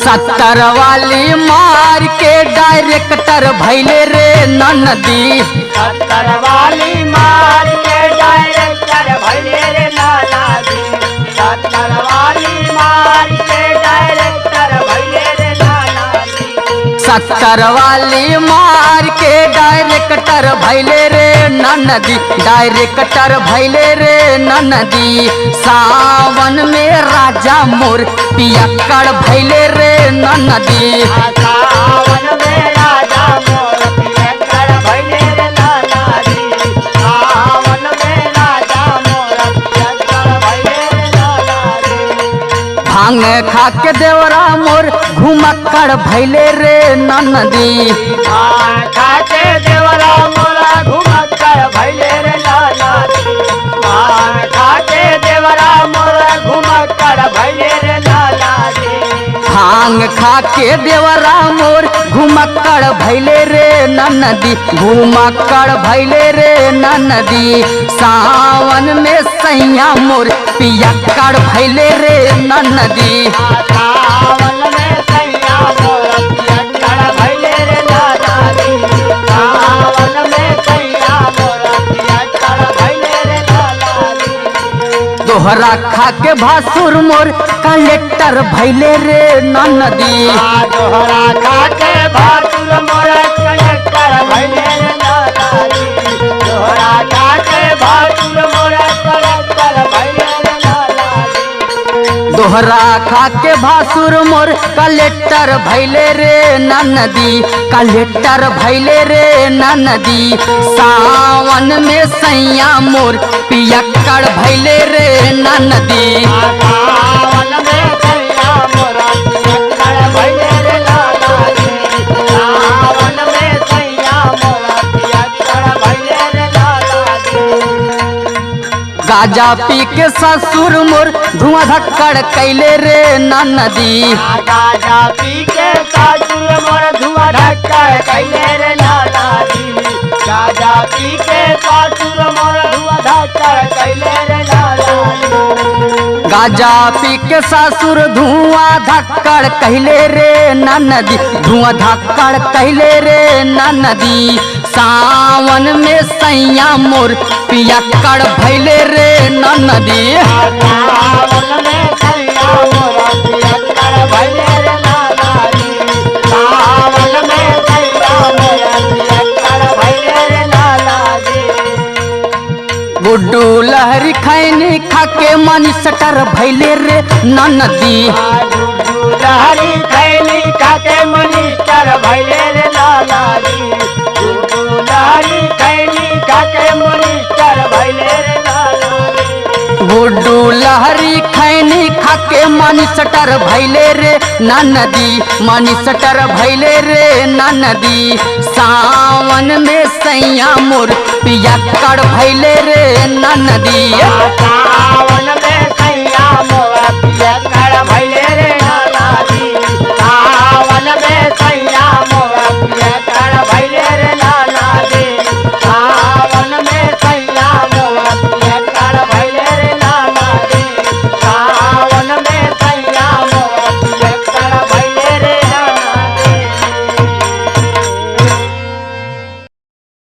70 वाली मार के डायरेक्टर भैले रे ननदी। 70 वाली मार के डायरेक्टर भैले रे ननदी। 70 वाली मार के डायरेक्टर भैले रे ननदी। 70 वाली मार के डायरेक्टर भैले रे ननदी। डायरेक्टर भैले रे ननदी। सावन में राजा मोर पियक्कड़ भैले रे ननदी। सावन में राजा मोर पियक्कड़ भैले रे ननदी। सावन में राजा मोर पियक्कड़ भैले रे ननदी। भांग खा के देवरा मोर घुमक्कड़ भैले रे ननदी। भांग खा के देवरा मोरा घुमक्कड़ भैले रे ननदी। भांग खा के देवरा मोरा घुमक्कड़ भैले रे ननदी। भांग खा के देवरा मोर घुमक्कड़ भैले रे ननदी। घुमक्कड़ भैले रे ननदी। सावन में सैया मोर पियक्कड़ भैले रे ननदी। सावन में सैया मोर पियक्कड़ भैले रे ननदी। सावन में सैया मोर पियक्कड़ भैले रे ननदी। दोहरा खा के भासुर मोर कलेक्टर भैले रे ननदी। दोहरा खा के भासुर मोर कलेक्टर भैले रे ननदी। दोहरा खा के भासुर मोर कलेक्टर भैले रे ननदी। दोहरा खा के भासुर मोर कलेक्टर भैले रे ननदी। कलेक्टर भैले रे ननदी। सावन में सैया मोर पियक्कड़ भैले रे ननदी। सावन में सैया मोर पियक्कड़ भैले रे ननदी। सावन में सैया मोर पियक्कड़ भैले रे ननदी। गाजा पी के ससुर मोर धुआं धक्कड़ कैले रे ननदी। गाजा पी के ससुर मोर धुआं धक्कड़ कैले रे ननदी। गाजा पी के ससुर मोर धुआं धक्कड़ कैले रे ननदी। गाजा पी के ससुर धुआं धक्कड़ कहले रे ननदी। धुआं धक्कड़ कहले रे ननदी। सावन में सैया मोर पियक्कड़ भैले रे ननदी। सावन में सैया मोर पियक्कड़ भैले रे ननदी। सावन में सैया मोर पियक्कड़ भैले रे ननदी। गुड्डू लहरी खैनी खा के मनी सटर भैले रे ननदी। लहरी खैनी खा के मनिस्टर भैले रे ननदी। लहरी खैनी खा के मनिस्टर भैले रे ननदी। गुड्डू लहरी खैनी खा के मनी सटर भैले रे ननदी। मनी सटर भैले रे ननदी। सावन में सैया मोर पियक्कड़ भैले रे ननदी। सावन में सैया मोर पियक्कड़